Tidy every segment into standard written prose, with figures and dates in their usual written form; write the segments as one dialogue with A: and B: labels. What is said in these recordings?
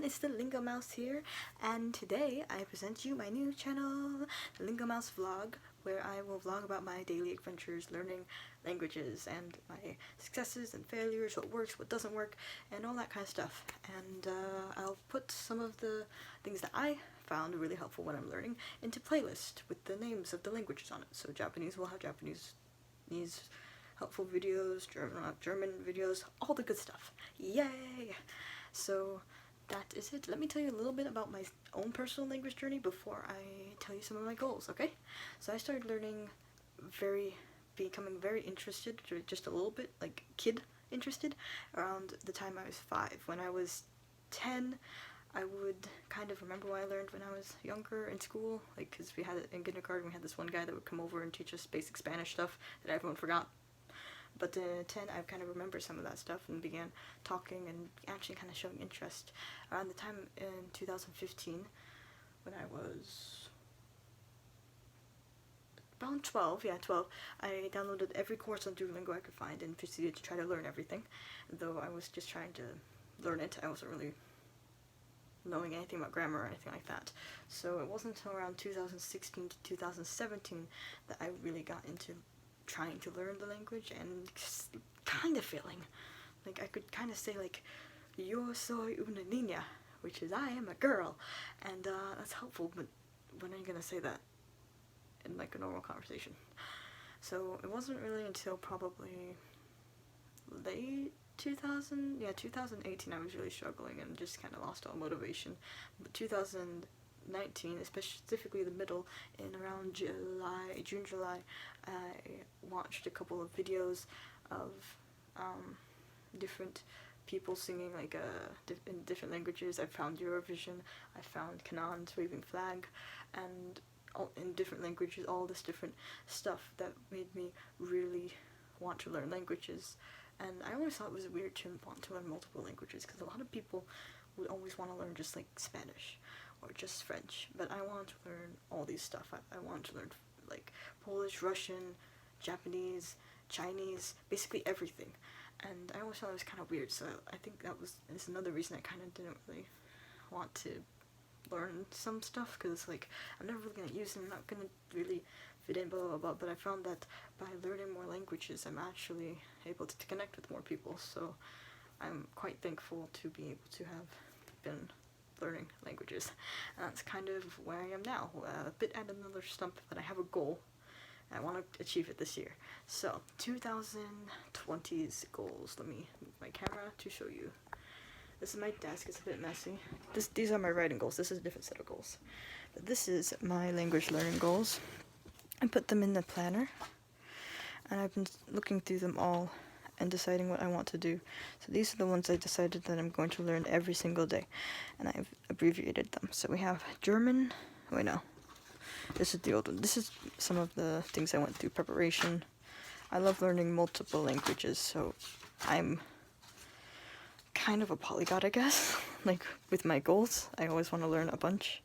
A: it's the Lingo Mouse here, and today I present you my new channel, the Lingo Mouse Vlog, where I will vlog about my daily adventures learning languages and my successes and failures, what works, what doesn't work, and all that kind of stuff. And I'll put some of the things that I found really helpful when I'm learning into playlist with the names of the languages on it. So Japanese will have Japanese helpful videos, German videos, all the good stuff. Yay! So that is it. Let me tell you a little bit about my own personal language journey before I tell you some of my goals, okay? So I started becoming very interested, just a little bit, like kid interested, around the time I was 5. When I was 10, I would kind of remember what I learned when I was younger in school, like, because in kindergarten we had this one guy that would come over and teach us basic Spanish stuff that everyone forgot. But at 10, I kind of remember some of that stuff and began talking and actually kind of showing interest. Around the time in 2015, when I was about 12, I downloaded every course on Duolingo I could find and proceeded to try to learn everything. Though I was just trying to learn it, I wasn't really knowing anything about grammar or anything like that. So it wasn't until around 2016 to 2017 that I really got into trying to learn the language and kind of failing. Like, I could kind of say, like, yo soy una niña, which is I am a girl, and that's helpful, but when are you gonna say that in, like, a normal conversation? So it wasn't really until probably late 2018 I was really struggling and just kind of lost all motivation. But 2019, specifically the middle, in around June, July, I watched a couple of videos of different people singing, like, in different languages. I found Eurovision, I found Kanan's Waving Flag, and in different languages, all this different stuff that made me really want to learn languages. And I always thought it was weird to want to learn multiple languages, because a lot of people would always want to learn just, like, Spanish or just French, but I wanted to learn all these stuff. I wanted to learn, like, Polish, Russian, Japanese, Chinese, basically everything. And I always thought it was kind of weird, so I think it's another reason I kind of didn't really want to learn some stuff, because, like, I'm never really going to use it, I'm not going to really fit in, blah, blah, blah, but I found that by learning more languages, I'm actually able to connect with more people, so I'm quite thankful to be able to have been learning languages. And that's kind of where I am now, a bit at another stump, but I have a goal, and I want to achieve it this year. So, 2020's goals. Let me move my camera to show you. This is my desk, it's a bit messy. These are my writing goals, this is a different set of goals. But this is my language learning goals. I put them in the planner, and I've been looking through them all and deciding what I want to do. So these are the ones I decided that I'm going to learn every single day, and I've abbreviated them. So we have German, this is the old one. This is some of the things I went through preparation. I love learning multiple languages, so I'm kind of a polyglot, I guess. Like, with my goals, I always want to learn a bunch,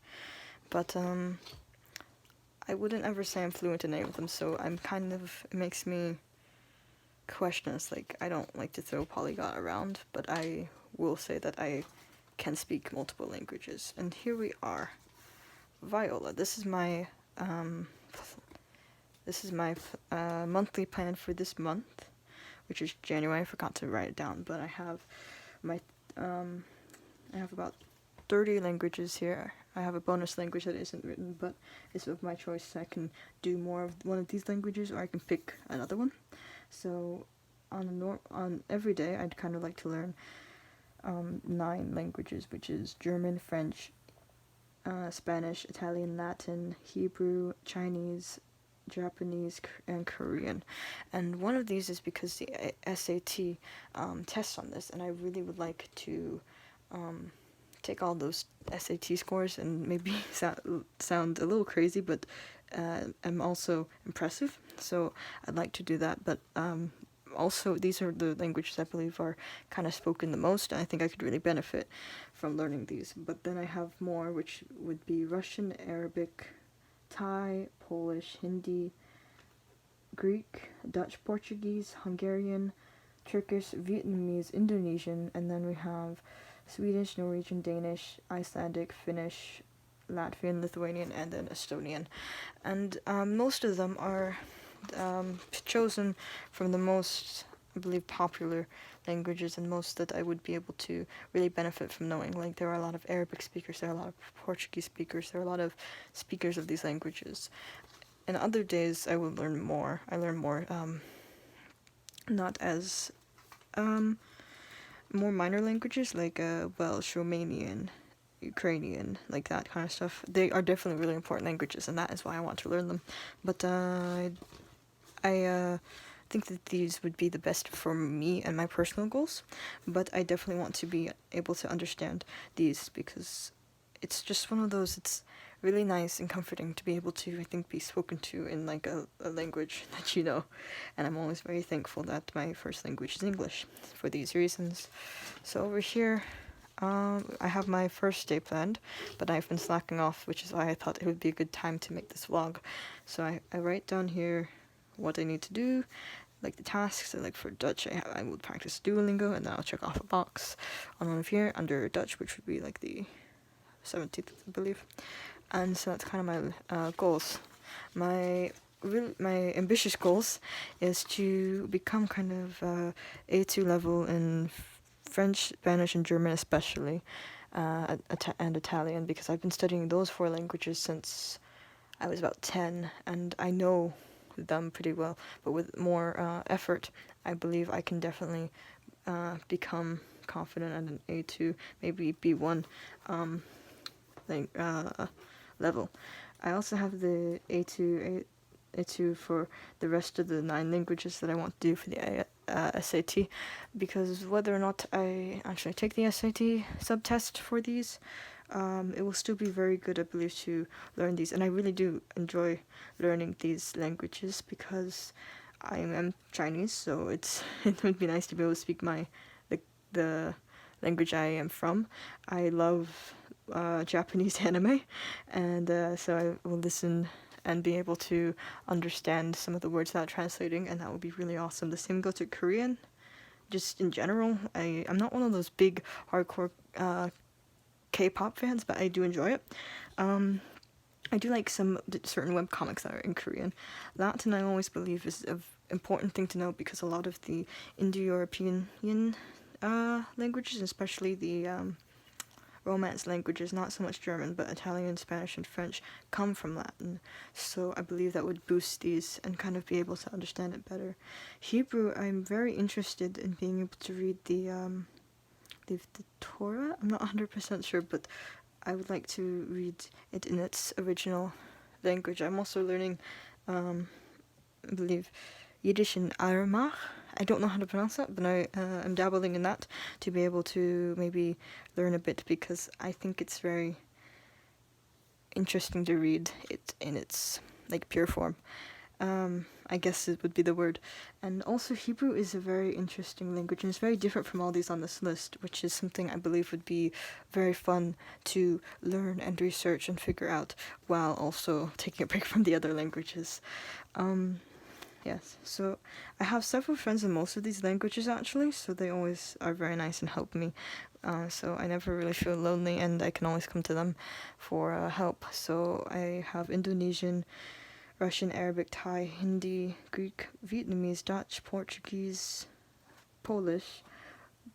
A: but I wouldn't ever say I'm fluent in any of them, so it makes me question this. Like, I don't like to throw polyglot around, but I will say that I can speak multiple languages. And here we are. Viola. This is my monthly plan for this month, which is January. I forgot to write it down, but I have I have about 30 languages here. I have a bonus language that isn't written, but it's of my choice. I can do more of one of these languages, or I can pick another one. So on every day, I'd kind of like to learn 9 languages, which is German, French, Spanish, Italian, Latin, Hebrew, Chinese, Japanese, and Korean. And one of these is because the SAT tests on this, and I really would like to take all those SAT scores and maybe sound a little crazy, but I'm also impressive, so I'd like to do that. But also, these are the languages I believe are kind of spoken the most, and I think I could really benefit from learning these. But then I have more, which would be Russian, Arabic, Thai, Polish, Hindi, Greek, Dutch, Portuguese, Hungarian, Turkish, Vietnamese, Indonesian, and then we have Swedish, Norwegian, Danish, Icelandic, Finnish, Latvian, Lithuanian, and then Estonian. And most of them are chosen from the most, I believe, popular languages and most that I would be able to really benefit from knowing. Like, there are a lot of Arabic speakers, there are a lot of Portuguese speakers, there are a lot of speakers of these languages. And other days I will learn more. I learn more, not as more minor languages like Welsh, Romanian, Ukrainian, like that kind of stuff. They are definitely really important languages, and that is why I want to learn them. But I think that these would be the best for me and my personal goals. But I definitely want to be able to understand these because it's just one of those. It's really nice and comforting to be able to, I think, be spoken to in like a language that you know. And I'm always very thankful that my first language is English for these reasons. So over here, I have my first day planned, but I've been slacking off, which is why I thought it would be a good time to make this vlog. So I write down here what I need to do, like the tasks. So like for Dutch, I will practice Duolingo, and then I'll check off a box on one of here under Dutch, which would be like the 17th, I believe. And so that's kind of my goals. My ambitious goals is to become kind of A2 level in French, Spanish, and German especially, and Italian, because I've been studying those 4 languages since I was about 10, and I know them pretty well. But with more effort, I believe I can definitely become confident at an A2, maybe B1 level. I also have the A2 for the rest of the 9 languages that I want to do for the SAT, because whether or not I actually take the SAT subtest for these, it will still be very good, I believe, to learn these. And I really do enjoy learning these languages because I am Chinese, so it would be nice to be able to speak the language I am from. I love Japanese anime, and so I will listen and be able to understand some of the words without translating, and that would be really awesome. The same goes to Korean. Just in general, I'm not one of those big hardcore K-pop fans, but I do enjoy it. I do like some certain webcomics that are in Korean. That, and I always believe, is an important thing to know, because a lot of the Indo-European languages, especially the Romance languages, not so much German, but Italian, Spanish, and French, come from Latin. So I believe that would boost these and kind of be able to understand it better. Hebrew, I'm very interested in being able to read the Torah. I'm not 100% sure, but I would like to read it in its original language. I'm also learning, I believe, Yiddish and Aramaic. I don't know how to pronounce that, but I'm dabbling in that to be able to maybe learn a bit, because I think it's very interesting to read it in its like pure form. I guess it would be the word. And also Hebrew is a very interesting language, and it's very different from all these on this list, which is something I believe would be very fun to learn and research and figure out while also taking a break from the other languages. Yes, so I have several friends in most of these languages actually, so they always are very nice and help me. So I never really feel lonely, and I can always come to them for help. So I have Indonesian, Russian, Arabic, Thai, Hindi, Greek, Vietnamese, Dutch, Portuguese, Polish,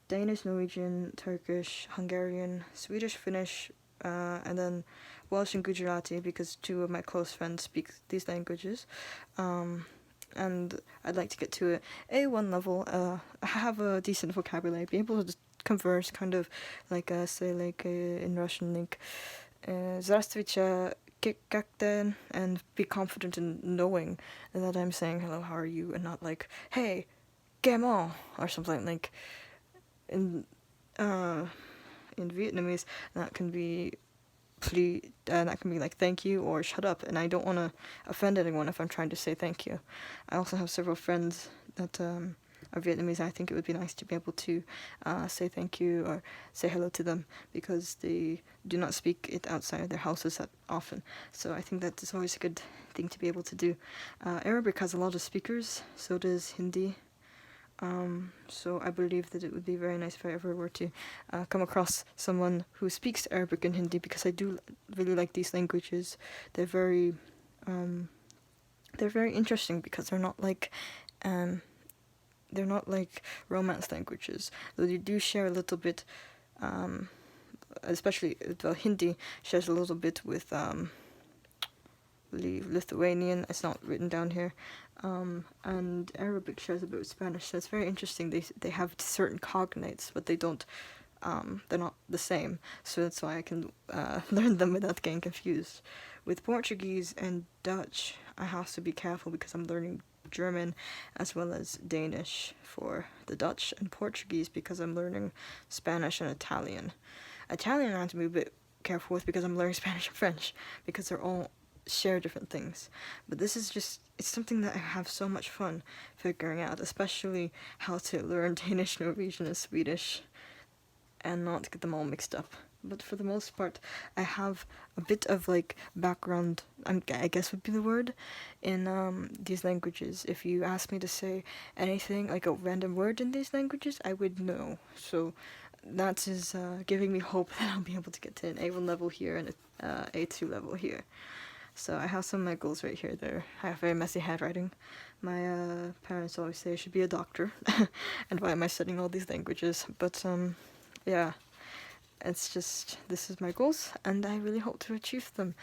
A: Danish, Norwegian, Turkish, Hungarian, Swedish, Finnish, and then Welsh and Gujarati, because 2 of my close friends speak these languages. And I'd like to get to a A1 level, have a decent vocabulary, be able to converse, kind of like, say, like in Russian, like, Здравствуйте, как ты, and be confident in knowing that I'm saying hello, how are you, and not like, hey, comment, or something. Like, in Vietnamese, that can be like thank you or shut up, and I don't want to offend anyone if I'm trying to say thank you. I also have several friends that are Vietnamese, and I think it would be nice to be able to say thank you or say hello to them, because they do not speak it outside of their houses that often. So I think that is always a good thing to be able to do. Arabic has a lot of speakers, so does Hindi. So I believe that it would be very nice if I ever were to come across someone who speaks Arabic and Hindi, because I do really like these languages. They're very interesting because they're not like Romance languages, though they do share a little bit. Especially Hindi shares a little bit with Lithuanian. It's not written down here. And Arabic shares a bit with Spanish, so it's very interesting. They have certain cognates, but they don't. They're not the same, so that's why I can learn them without getting confused. With Portuguese and Dutch, I have to be careful because I'm learning German as well as Danish for the Dutch, and Portuguese because I'm learning Spanish and Italian. Italian I have to be a bit careful with because I'm learning Spanish and French, because they're all share different things. But this is just, it's something that I have so much fun figuring out, especially how to learn Danish, Norwegian, and Swedish and not get them all mixed up. But for the most part, I have a bit of like background, I guess would be the word, in these languages. If you ask me to say anything, like a random word in these languages, I would know. So that is giving me hope that I'll be able to get to an A1 level here and a A2 level here. So I have some of my goals right here. I have very messy handwriting. My parents always say I should be a doctor, and why am I studying all these languages? But yeah, it's just, this is my goals, and I really hope to achieve them.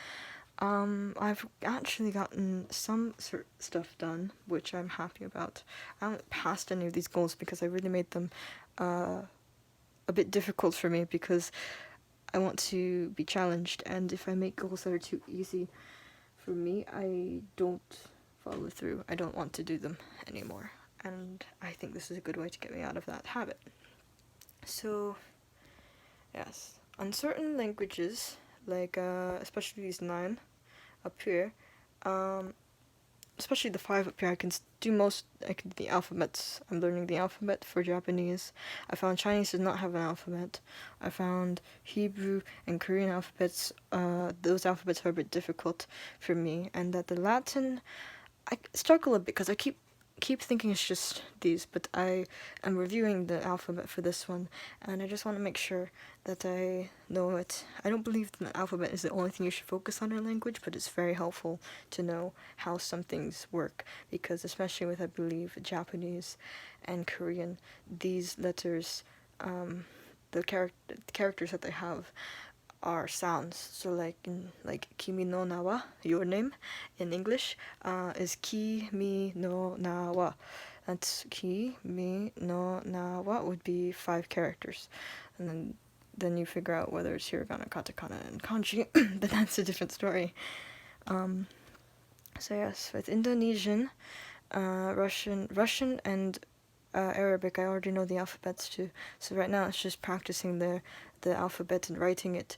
A: I've actually gotten some stuff done, which I'm happy about. I haven't passed any of these goals because I really made them a bit difficult for me, because I want to be challenged, and if I make goals that are too easy for me, I don't follow through. I don't want to do them anymore, and I think this is a good way to get me out of that habit. So yes, on certain languages, like especially these 9 up here, especially the 5 up here, I can do the alphabets. I'm learning the alphabet for Japanese. I found Chinese does not have an alphabet. I found Hebrew and Korean alphabets, those alphabets are a bit difficult for me, and that the Latin, I struggle a bit because I keep thinking it's just these, but I am reviewing the alphabet for this one, and I just want to make sure that I know it. I don't believe the alphabet is the only thing you should focus on in a language, but it's very helpful to know how some things work, because especially with, I believe, Japanese and Korean, these letters, the characters that they have are sounds. So like Kimi no Nawa, your name, in English, is Kimi no Nawa. That's Kimi no Nawa would be 5 characters. And then you figure out whether it's hiragana, katakana, and kanji, but that's a different story. So yes, with Indonesian, Russian and Arabic, I already know the alphabets too. So right now it's just practicing the alphabet and writing it,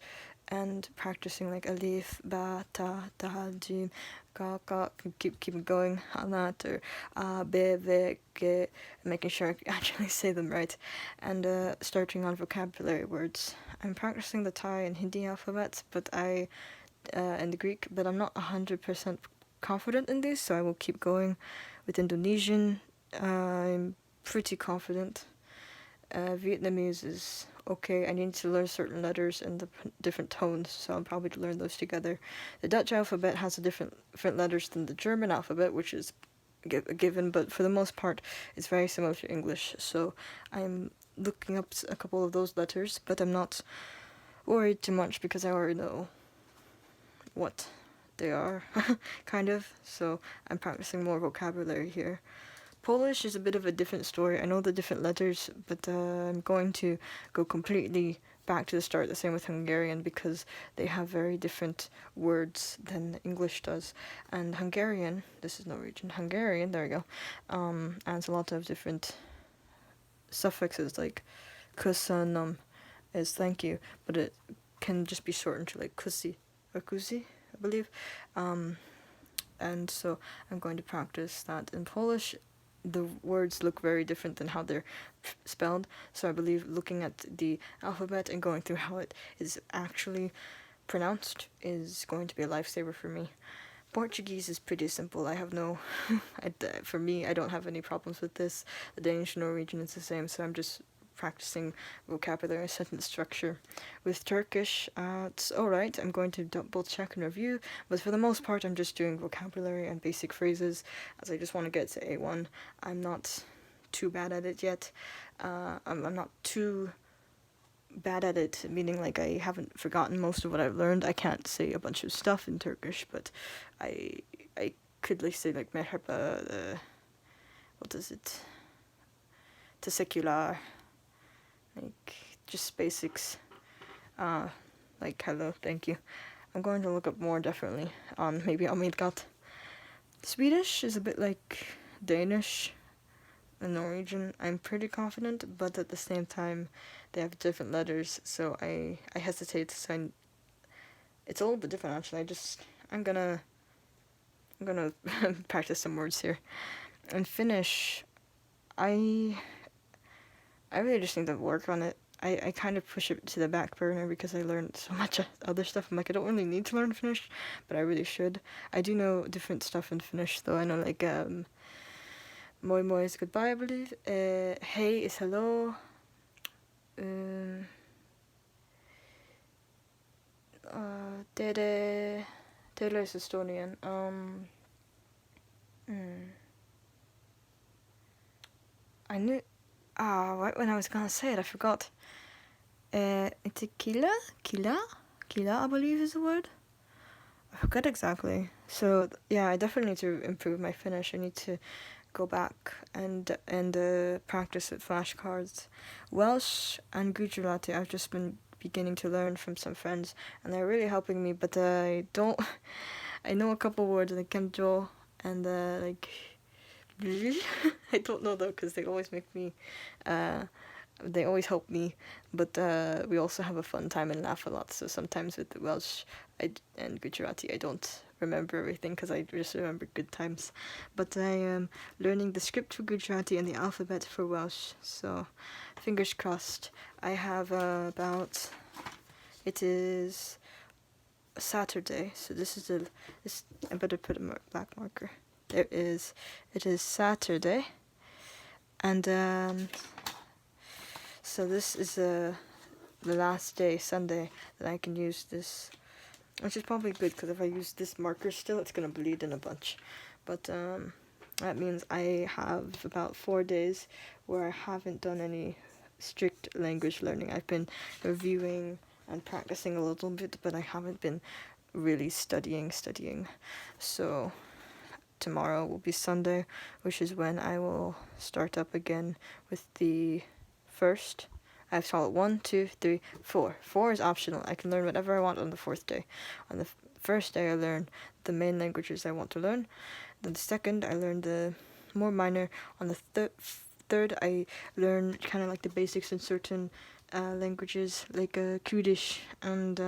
A: and practicing like alif, ba, ta, jim, ka, keep going on that, or be, ve, ge, making sure I actually say them right, and starting on vocabulary words. I'm practicing the Thai and Hindi alphabets, and the Greek, but I'm not 100% confident in these, so I will keep going. With Indonesian, I'm pretty confident. Vietnamese is okay. I need to learn certain letters and the different tones, so I'll probably learn those together. The Dutch alphabet has different letters than the German alphabet, which is a given, but for the most part, it's very similar to English, so I'm looking up a couple of those letters, but I'm not worried too much because I already know what they are, kind of, so I'm practicing more vocabulary here. Polish is a bit of a different story. I know the different letters, but I'm going to go completely back to the start, the same with Hungarian, because they have very different words than English does. And Hungarian, this is Norwegian, Hungarian, there we go, adds a lot of different suffixes, like köszönöm is thank you, but it can just be shortened to like kusi, or kusi, I believe. And so I'm going to practice that in Polish. The words look very different than how they're spelled, so I believe looking at the alphabet and going through how it is actually pronounced is going to be a lifesaver for me. Portuguese is pretty simple. I have no, for me, I don't have any problems with this. The Danish and Norwegian is the same, so I'm just practicing vocabulary and sentence structure. With Turkish, it's alright. I'm going to double check and review, but for the most part, I'm just doing vocabulary and basic phrases, as I just want to get to A1. I'm not too bad at it yet. I'm not too bad at it, meaning like I haven't forgotten most of what I've learned. I can't say a bunch of stuff in Turkish, but I could like say like merhaba, what is it? Teşekkürler, like just basics, like hello, thank you. I'm going to look up more definitely on maybe Amilgat. Swedish is a bit like Danish and Norwegian. I'm pretty confident, but at the same time they have different letters, so I hesitate to sign. It's a little bit different actually. I'm gonna practice some words here. And Finnish, I really just need to work on it. I kind of push it to the back burner because I learned so much other stuff. I'm like, I don't really need to learn Finnish, but I really should. I do know different stuff in Finnish though. I know like moi moi is goodbye, I believe. Hey is hello. Tere is Estonian. I knew. Right when I was gonna say it, I forgot. Tequila, I believe is the word. I forgot exactly. So yeah, I definitely need to improve my Finnish. I need to go back and practice with flashcards. Welsh and Gujarati I've just been beginning to learn from some friends, and they're really helping me, but I don't. I know a couple words like Kemjo and like I don't know though, because they always make me they always help me, but we also have a fun time and laugh a lot, so sometimes with the Welsh and Gujarati I don't remember everything because I just remember good times, but I am learning the script for Gujarati and the alphabet for Welsh, so fingers crossed. I have it is Saturday, so this I better put a black marker. It is Saturday, and so this is the last day, Sunday, that I can use this, which is probably good because if I use this marker still, it's gonna bleed in a bunch. But that means I have about 4 days where I haven't done any strict language learning. I've been reviewing and practicing a little bit, but I haven't been really studying. So tomorrow will be Sunday, which is when I will start up again with the first. I've taught 1, 2, 3, 4. 4 is optional. I can learn whatever I want on the 4th day. On the first day I learn the main languages I want to learn. Then the second I learn the more minor. On the third I learn kind of like the basics in certain languages like Kurdish and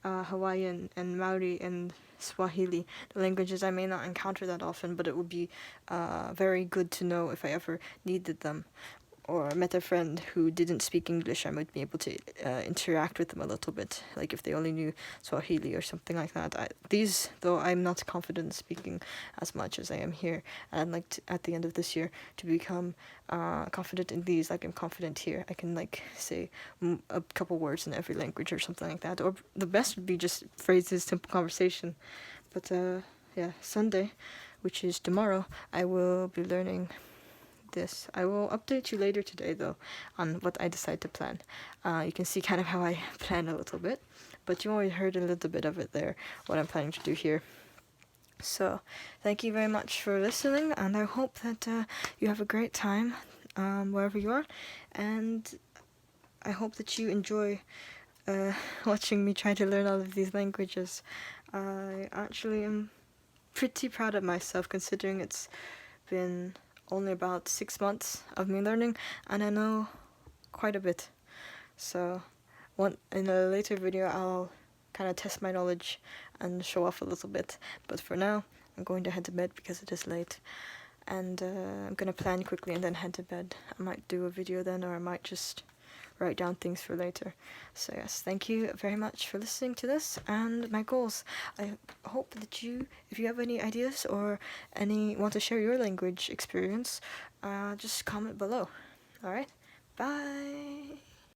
A: Hawaiian and Maori and Swahili, the languages I may not encounter that often, but it would be very good to know if I ever needed them, or met a friend who didn't speak English. I might be able to interact with them a little bit, like if they only knew Swahili or something like that. These, though, I'm not confident in speaking as much as I am here, and I'd like to, at the end of this year, to become confident in these like I'm confident here. I can like say a couple words in every language or something like that, or the best would be just phrases, simple conversation. But yeah, Sunday, which is tomorrow, I will be learning this. I will update you later today though on what I decide to plan. You can see kind of how I plan a little bit, but you already heard a little bit of it there, what I'm planning to do here. So thank you very much for listening, and I hope that you have a great time wherever you are, and I hope that you enjoy watching me try to learn all of these languages. I actually am pretty proud of myself, considering it's been only about 6 months of me learning, and I know quite a bit. So in a later video I'll kind of test my knowledge and show off a little bit, but for now I'm going to head to bed because it is late, and I'm gonna plan quickly and then head to bed. I might do a video then, or I might just write down things for later. So yes, thank you very much for listening to this, and my goals. I hope that you, if you have any ideas or want to share your language experience, just comment below. Alright, bye!